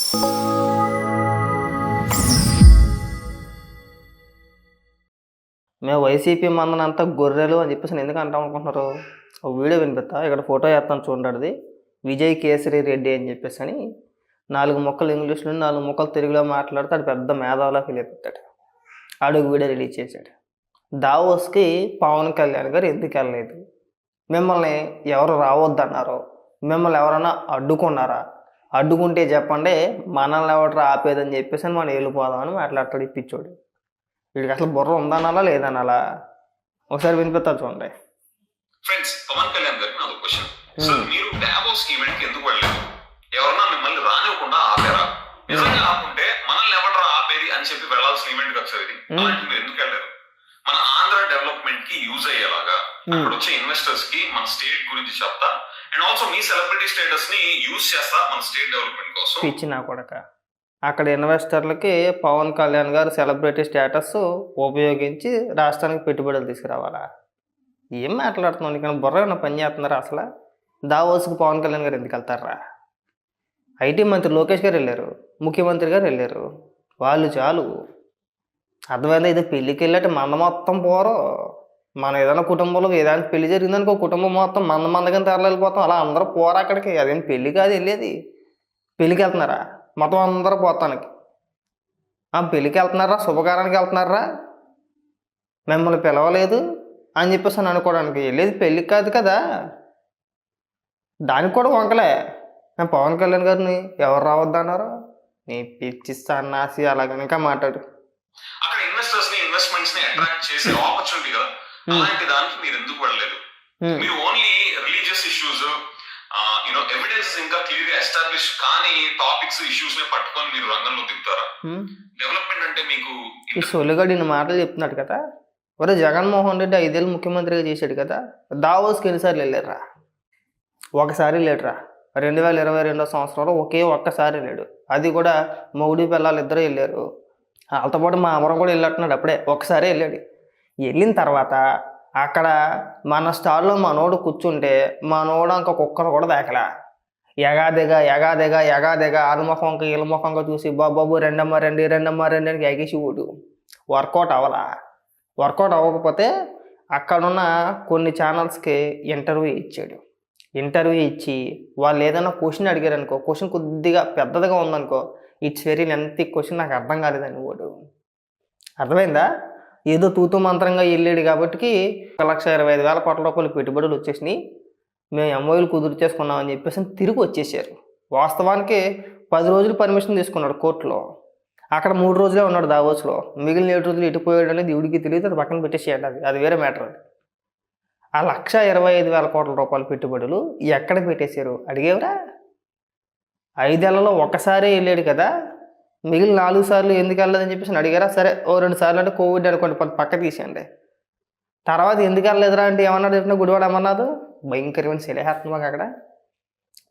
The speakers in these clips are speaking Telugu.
మేము వైసీపీ మందనంతా గొర్రెలు అని చెప్పేసి ఎందుకు అంటాం అనుకుంటున్నారు? ఒక వీడియో వినిపిస్తా, ఇక్కడ ఫోటో వేస్తాను చూడండి. విజయ్ కేసరి రెడ్డి అని చెప్పేసి అని 4 ముక్కలు ఇంగ్లీష్లో 4 ముక్కలు తెలుగులో మాట్లాడితే అది పెద్ద మేధావులా ఫీల్ అయిపోతాడు. ఆడు వీడియో రిలీజ్ చేశాడు. దావోస్కి పవన్ కళ్యాణ్ గారు ఎందుకు వెళ్ళలేదు? మిమ్మల్ని ఎవరు రావద్దన్నారో? మిమ్మల్ని ఎవరైనా అడ్డుకున్నారా? అడ్డుకుంటే చెప్పండి, మనల్ని ఎవరు ఆపేదని చెప్పేసి అని మనం వెళ్ళిపోదామని మాట్లాడతాడు ఈ పిచ్చోడు. వీడికి అసలు బుర్ర ఉందనాలా లేదనాలా? ఒకసారి వినిపిస్తా చూడండి. ఫ్రెండ్స్, పవన్ కళ్యాణ్ గారికి నాది క్వశ్చన్. సో మీరు డావోస్ ఈవెంట్ కి ఎందుకు వెళ్ళలేదు? ఎవరన్నా మిమ్మల్ని రానివ్వకుండా ఆపారా? నిజంగా ఆపుంటే మనల్ని ఎవరు ఆపేది అని చెప్పి వెళ్లాల్సిన ఈవెంట్ కదా సార్ ఇది. అలాంటి మీరు ఎందుకు వెళ్ళారు? మన ఆంధ్ర డెవలప్మెంట్ కి యూజ్ అయ్యేలాగా అక్కడ వచ్చే ఇన్వెస్టర్స్ కి మన స్టేట్ గురించి చెప్తా, and also me celebrity status ని యూజ్ చేస్తా మన స్టేట్ డెవలప్మెంట్ కోసం. ఇచ్చిన కొడక అక్కడ ఇన్వెస్టర్లకి పవన్ కళ్యాణ్ గారు సెలబ్రిటీ స్టేటస్ ఉపయోగించి రాష్ట్రానికి పెట్టుబడులు తీసుకురావాలా? ఏం మాట్లాడుతున్నావు? ఇక్కడ బుర్ర ఏమైనా పని చేస్తున్నారా? అసలు దావోస్కి పవన్ కళ్యాణ్ గారు ఎందుకు వెళ్తారా? ఐటీ మంత్రి లోకేష్ గారు వెళ్ళారు, ముఖ్యమంత్రి గారు వెళ్ళారు, వాళ్ళు చాలు. అర్థమైందా? ఇది పెళ్ళికి వెళ్ళట్టు మంద మొత్తం పోరు. మనం ఏదైనా కుటుంబంలో ఏదైనా పెళ్లి జరిగిందనుకో, కుటుంబం మొత్తం మందగా తరలిపోతాం. అలా అందరూ పోరా అక్కడికి. అదేం పెళ్ళి కాదు వెళ్ళేది. పెళ్ళికి వెళ్తున్నారా? మొత్తం అందరూ పోతానికి పెళ్ళికి వెళ్తున్నారా? శుభకారానికి వెళ్తున్నారా? మిమ్మల్ని పిలవలేదు అని చెప్పేసి అని అనుకోవడానికి వెళ్ళేది పెళ్ళికి కాదు కదా. దానికి కూడా వంకలే. నేను పవన్ కళ్యాణ్ గారిని ఎవరు రావద్దన్నారు? నీ పిచ్చి సన్నాసి అలా కనుక మాట్లాడు. అక్కడ ఇన్వెస్టర్స్ ని ఇన్వెస్ట్మెంట్స్ ని అట్రాక్ట్ చేసే ఆపర్చునిటీ కదా, అలాంటి దానికి మీరు ఎందుకు వెళ్ళలేదు? మీరు ఓన్లీ రిలీజియస్ ఇష్యూస్, ఎవిడెన్స్ ఇంకా క్లియర్ గా ఎస్టాబ్లిష్ కానీ టాపిక్స్ ఇష్యూస్ ని పట్టుకొని మీరు రంగంలో దిగుతారా? డెవలప్మెంట్ అంటే మీకు ఈ సొల్లుగాడు ఇన్ని మాటలు చెప్తున్నాడు కదా. ఒరే, జగన్మోహన్ రెడ్డి 5 ఏళ్ళు ముఖ్యమంత్రిగా చేశాడు కదా. దావోస్కి ఎన్నిసార్లు వెళ్ళారా? ఒకసారి లేడురా. 2022 సంవత్సరంలో ఒక్కసారి వెళ్ళాడు. అది కూడా మొగుడి పిల్లలు ఇద్దరు వెళ్ళారు. వాళ్ళతో పాటు మా అమరం కూడా వెళ్ళట్టున్నాడు. అప్పుడే ఒకసారి వెళ్ళాడు. వెళ్ళిన తర్వాత అక్కడ మన స్టాల్లో మనోడు కూర్చుంటే మనోడు ఇంక కుక్కను కూడా దాకలా. ఎగాదిగా ఆలుముఖంగా ఇలుముఖంగా చూసి బాబు రెండమ్మ రండి అని ఎగేసి ఊడు. వర్కౌట్ అవ్వలా. వర్కౌట్ అవ్వకపోతే అక్కడున్న కొన్ని ఛానల్స్కి ఇంటర్వ్యూ ఇచ్చాడు. ఇంటర్వ్యూ ఇచ్చి వాళ్ళు ఏదైనా క్వశ్చన్ అడిగారు అనుకో, క్వశ్చన్ కొద్దిగా పెద్దదిగా ఉందనుకో, ఇట్స్ వెరీ లెంతీ క్వశ్చన్, నాకు అర్థం కాలేదని వాడు. అర్థమైందా? ఏదో తూతూ మంత్రంగా వెళ్ళాడు కాబట్టి 1,25,000 కోట్ల రూపాయలు పెట్టుబడులు వచ్చేసినాయి, మేము ఎంఓయూలు కుదురు చేసుకున్నామని చెప్పేసి తిరిగి వచ్చేసారు. వాస్తవానికి 10 రోజులు పర్మిషన్ తీసుకున్నాడు కోర్టులో. అక్కడ 3 రోజులే ఉన్నాడు దావోస్లో. మిగిలిన 7 రోజులు ఎటుపోయాడు అనేది దేవుడికి తెలియదు. అది పక్కన పెట్టేసేయండి. అది వేరే మ్యాటర్. ఆ 1,25,000 కోట్ల రూపాయల పెట్టుబడులు ఎక్కడ పెట్టేశారు అడిగేవరా? 5 ఏళ్లలో ఒకసారి వెళ్ళాడు కదా. మిగిలిన 4 సార్లు ఎందుకు వెళ్ళలేదని చెప్పేసి అడిగారా? సరే, ఓ 2 సార్లు అంటే కోవిడ్ అనుకోండి, పక్క తీసేయండి. తర్వాత ఎందుకు వెళ్ళలేదురా అంటే ఏమన్నాడు చెప్పిన గుడివాడ అమర్నాథ్ భయంకరమైన శిలేహాత్మ. మాకు అక్కడ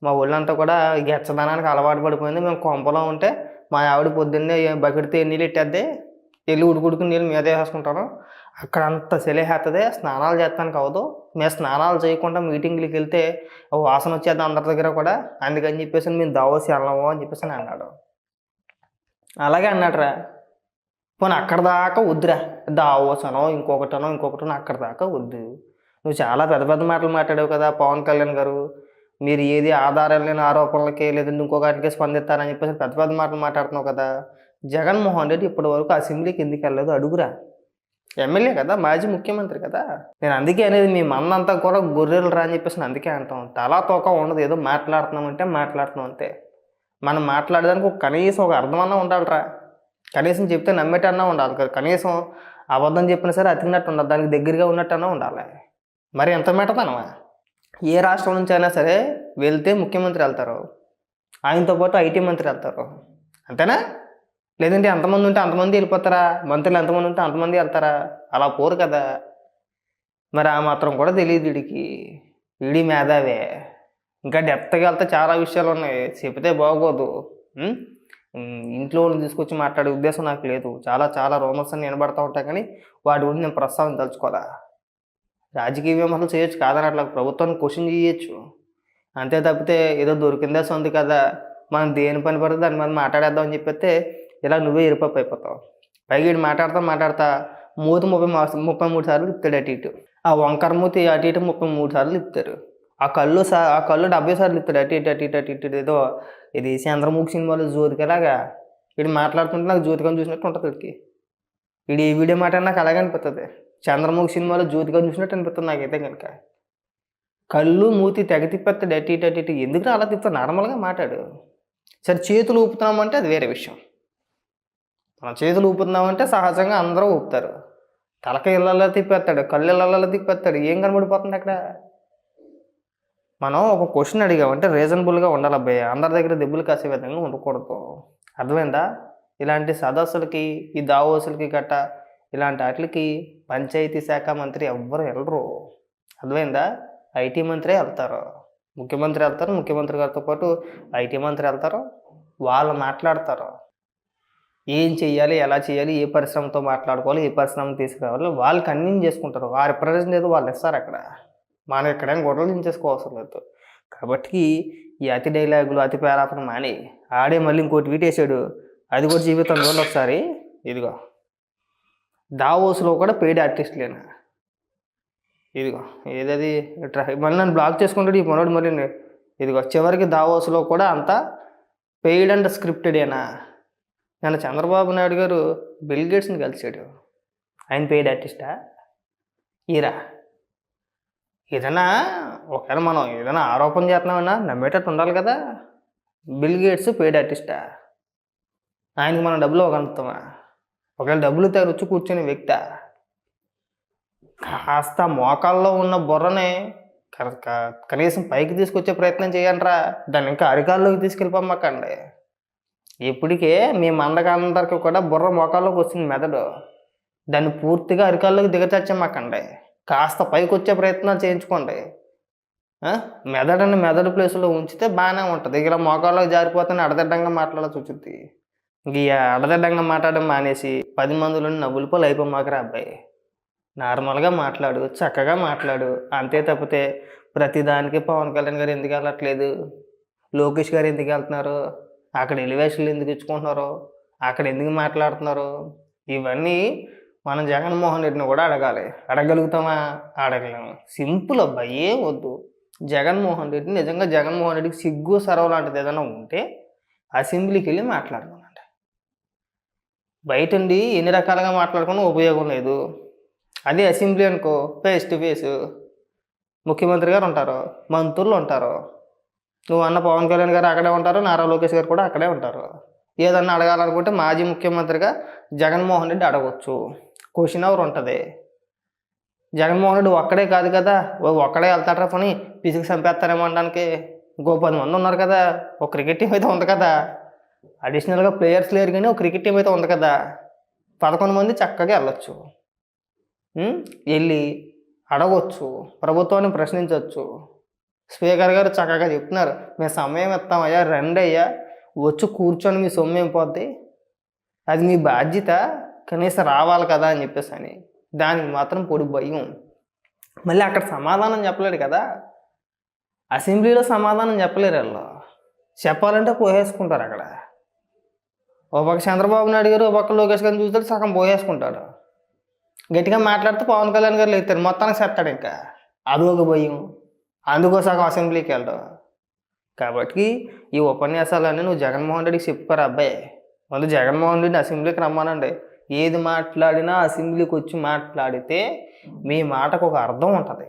మా ఊళ్ళంతా కూడా గెచ్చదనానికి అలవాటు పడిపోయింది. మేము కొంపలో ఉంటే మా ఆవిడ పొద్దున్నే బకెట్తో నీళ్ళు ఇట్టేద్దే, వెళ్ళి ఉడుకుడుకుని నీళ్ళు మీదే వేసుకుంటాను. అక్కడ అంత శిలేహేస్తుంది. స్నానాలు చేస్తానికి అవ్వదు. మేము స్నానాలు చేయకుండా మీటింగ్లకి వెళ్తే వాసన వచ్చేది అందరి దగ్గర కూడా. అందుకని చెప్పేసి మేము దావోసి వెళ్ళము అని చెప్పేసి అన్నాడు. అలాగే అన్నాడురా. పోనీ అక్కడ దాకా వద్దురా. దావోసనో ఇంకొకటనో అక్కడ దాకా వద్దు. నువ్వు చాలా పెద్ద పెద్ద మాటలు మాట్లాడావు కదా పవన్ కళ్యాణ్ గారు. మీరు ఏది ఆధారం లేని ఆరోపణలకి లేదంటే ఇంకొకటికి స్పందిస్తారని చెప్పేసి పెద్ద పెద్ద మాటలు మాట్లాడుతున్నావు కదా. జగన్మోహన్ రెడ్డి ఇప్పటి వరకు అసెంబ్లీకి ఎందుకు వెళ్ళలేదు అడుగురా. ఎమ్మెల్యే కదా, మాజీ ముఖ్యమంత్రి కదా. నేను అందుకే అనేది మీ మందంతా కూడా గొర్రెలు రా అని చెప్పేసి అందుకే అంటాం. తలా తోక ఉండదు. ఏదో మాట్లాడుతున్నాం అంతే. మనం మాట్లాడడానికి కనీసం ఒక అర్థమన్నా ఉండాలిరా. కనీసం చెప్తే నమ్మేటన్నా ఉండాలి కదా. కనీసం అబద్ధం చెప్పినా సరే అతికినట్టు ఉండాలి, దానికి దగ్గరగా ఉన్నట్టన్నా ఉండాలి. మరి ఎంత మెట్టతనమా? ఏ రాష్ట్రం నుంచి అయినా సరే వెళ్తే ముఖ్యమంత్రి వెళ్తారు, ఆయనతో పాటు ఐటీ మంత్రి వెళ్తారు, అంతేనా? లేదంటే ఎంతమంది ఉంటే అంతమంది వెళ్ళిపోతారా? మంత్రులు ఎంతమంది ఉంటే అంతమంది వెళ్తారా? అలా పోరు కదా. మరి ఆ మాత్రం కూడా తెలియదు వీడికి. వీడి మేధావే. ఇంకా డెప్త్గా వెళ్తే చాలా విషయాలు ఉన్నాయి, చెబితే బాగోదు. ఇంట్లో తీసుకొచ్చి మాట్లాడే ఉద్దేశం నాకు లేదు. చాలా రూమర్స్ అన్ని వినబడతా ఉంటాయి, కానీ వాటి గురించి నేను ప్రస్తావించదలుచుకోవాలా. రాజకీయ విమర్శలు చేయొచ్చు కాదని అట్లా ప్రభుత్వాన్ని క్వశ్చన్ చేయొచ్చు, అంతే తప్పితే ఏదో దొరికిందే సొంది కదా మనం దేని పని పడితే దాని మీద మాట్లాడేద్దాం అని చెప్పేస్తే ఇలా నువ్వే ఇరుపప్పు అయిపోతావు. పైగా వీడు మాట్లాడతా మూతి 33 సార్లు తిప్పుతాడు అటు ఇటు. ఆ వంకర మూతి అటు ఇటు 33 సార్లు తిప్పుతారు. ఆ కళ్ళు 70 సార్లు తిప్పుతాడు అటు ఇటు. ఏదో ఇది చంద్రముఖి సినిమాలో జ్యోతికలాగా వీడు మాట్లాడుతుంటే నాకు జ్యోతికని చూసినట్టు ఉంటుంది వీడికి. వీడు ఈ వీడియో మాట నాకు అలాగే అనిపిస్తుంది. చంద్రముఖి సినిమాలో జ్యోతికని చూసినట్టు అనిపిస్తుంది నాకైతే కనుక. కళ్ళు మూతి తెగ తిప్పేస్తాడు అటు ఇటు. ఎందుకు అలా తిప్పుతాడు? నార్మల్గా మాట్లాడు. సరే చేతులు ఊపుతున్నామంటే అది వేరే విషయం. మనం చేతులు ఊపుతున్నామంటే సహజంగా అందరూ ఊపుతారు. తలక ఇళ్ళల్లో తిప్పేస్తాడు, కళ్ళు ఇళ్ళల్లో తిప్పేస్తాడు. ఏం కనబడిపోతుంది అక్కడ? మనం ఒక క్వశ్చన్ అడిగామంటే రీజనబుల్గా ఉండాలి అబ్బాయి. అందరి దగ్గర దెబ్బలు కాసే విధంగా ఉండకూడదు. అర్థమైందా? ఇలాంటి సదస్సులకి, ఈ దావోసులకి గట్ట ఇలాంటి వాటికి పంచాయతీ శాఖ మంత్రి ఎవ్వరు వెళ్ళరు. అర్థమైందా? ఐటీ మంత్రి వెళ్తారు, ముఖ్యమంత్రి వెళ్తారు, ముఖ్యమంత్రి గారితో పాటు ఐటీ మంత్రి వెళ్తారు. వాళ్ళు మాట్లాడతారు ఏం చెయ్యాలి, ఎలా చేయాలి, ఏ పరిశ్రమతో మాట్లాడుకోవాలి, ఏ పరిశ్రమ తీసుకురావాలి. వాళ్ళు కన్విన్స్ చేసుకుంటారు. వారి రిప్రజెంట్ ఏదో వాళ్ళు ఇస్తారు అక్కడ. మనం ఎక్కడైనా గొడవలు దించేసుకోవాల్సిన లేదు. కాబట్టి ఈ అతి డైలాగులు, అతి పేరాపన మాని ఆడే మళ్ళీ ఇంకోటి వీటేసాడు. అది కూడా జీవితం రోజులు ఒకసారి. ఇదిగో దావోస్లో కూడా పెయిడ్ ఆర్టిస్టులేనా? ఇదిగో ఏదది మళ్ళీ నన్ను బ్లాక్ చేసుకుంటాడు ఈ మనోడు. మళ్ళీ ఇదిగో చివరికి దావోస్లో కూడా అంతా పెయిడ్ అండ్ స్క్రిప్టెడేనా? నేను చంద్రబాబు నాయుడు గారు బిల్ గేట్స్ని కలిసాడు. ఆయన పెయిడ్ ఆర్టిస్టా? ఈరా ఏదైనా ఒకవేళ మనం ఏదైనా ఆరోపణ చేస్తున్నామన్నా నమ్మేటట్టు ఉండాలి కదా. బిల్ గేట్స్ పెయిడ్ ఆర్టిస్టా? ఆయనకి మనం డబ్బులు ఇవ్వగలుగుతామా? ఒకవేళ డబ్బులు తెగొచ్చి కూర్చొని వ్యక్తి కాస్త మోకాల్లో ఉన్న బుర్రని కనీసం పైకి తీసుకొచ్చే ప్రయత్నం చేయండిరా. దాన్ని ఇంకా అరికాల్లోకి తీసుకెళ్ళిపోమ్మకండి. ఇప్పటికే మీ మందకందరికి కూడా బుర్ర మోకాల్లోకి వచ్చింది మెదడు. దాన్ని పూర్తిగా అరికాల్లోకి దిగచచ్చమ్మకండి. కాస్త పైకి వచ్చే ప్రయత్నాలు చేయించుకోండి. మెదడు ప్లేసులో ఉంచితే బాగానే ఉంటుంది. ఇలా మోకాల్లోకి జారిపోతేనే అడదడ్డంగా మాట్లాడాల్సి వచ్చింది. ఇంక అడదడ్డంగా మాట్లాడడం మానేసి 10 మందిలో నవ్వులు పోలు అయిపోమాకరా అబ్బాయి. నార్మల్గా మాట్లాడు, చక్కగా మాట్లాడు. అంతే తప్పితే ప్రతిదానికి పవన్ కళ్యాణ్ గారు ఎందుకు వెళ్ళట్లేదు, లోకేష్ గారు ఎందుకు వెళ్తున్నారు, అక్కడ ఎలివేషన్లు ఎందుకు ఇచ్చుకుంటున్నారు, అక్కడ ఎందుకు మాట్లాడుతున్నారు, ఇవన్నీ మనం జగన్మోహన్ రెడ్డిని కూడా అడగాలి. అడగలుగుతామా? అడగలేము. సింపుల్ అబ్బాయి, ఏం వద్దు. జగన్మోహన్ రెడ్డి నిజంగా జగన్మోహన్ రెడ్డికి సిగ్గు సరవ లాంటిది ఏదైనా ఉంటే అసెంబ్లీకి వెళ్ళి మాట్లాడమనండి. బయటండి ఎన్ని రకాలుగా మాట్లాడుకున్నా ఉపయోగం లేదు. అదే అసెంబ్లీ అనుకో, ఫేస్ టు ఫేస్ ముఖ్యమంత్రి గారు ఉంటారు, మంత్రులు ఉంటారు, నువ్వు అన్న పవన్ కళ్యాణ్ గారు అక్కడే ఉంటారు, నారా లోకేష్ గారు కూడా అక్కడే ఉంటారు. ఏదన్నా అడగాలనుకుంటే మాజీ ముఖ్యమంత్రిగా జగన్మోహన్ రెడ్డి అడగవచ్చు. క్వశ్చన్ అవర్ ఉంటుంది. జగన్మోహన్ రెడ్డి ఒక్కడే కాదు కదా, ఒక్కడే వెళ్తాడరా పని పిసికి చంపేస్తారేమో అనడానికి ఇంకో 10 మంది ఉన్నారు కదా. ఒక క్రికెట్ టీం అయితే ఉంది కదా, అడిషనల్గా ప్లేయర్స్ లేరు కానీ ఒక క్రికెట్ టీం అయితే ఉంది కదా. 11 మంది చక్కగా వెళ్ళొచ్చు, వెళ్ళి అడగవచ్చు, ప్రభుత్వాన్ని ప్రశ్నించవచ్చు. స్పీకర్ గారు చక్కగా చెప్తున్నారు, మేము సమయం ఇస్తామయ్యా, రండి అయ్యా, వచ్చి కూర్చొని మీ సొమ్మేం పోద్ది, అది మీ బాధ్యత, కనీసం రావాలి కదా అని చెప్పేసి అని. దానికి మాత్రం పొడి భయం. మళ్ళీ అక్కడ సమాధానం చెప్పలేడు కదా, అసెంబ్లీలో సమాధానం చెప్పలేరు. వాళ్ళు చెప్పాలంటే పోసేసుకుంటారు అక్కడ. ఓ పక్క చంద్రబాబు నాయుడు గారు, ఓ పక్క లోకేష్ గారిని చూస్తాడు, సగం పోసేసుకుంటాడు. గట్టిగా మాట్లాడితే పవన్ కళ్యాణ్ గారు లేతారు, మొత్తానికి చేస్తాడు. ఇంకా అదొక భయం, అందుకో సగం అసెంబ్లీకి వెళ్ళడం. కాబట్టి ఈ ఉపన్యాసాలన్నీ నువ్వు జగన్మోహన్ రెడ్డికి చెప్పుకోరా అబ్బాయి. ముందు జగన్మోహన్ రెడ్డిని అసెంబ్లీకి రమ్మానండి. ఏది మాట్లాడినా అసెంబ్లీకి వచ్చి మాట్లాడితే మీ మాటకు ఒక అర్థం ఉంటుంది.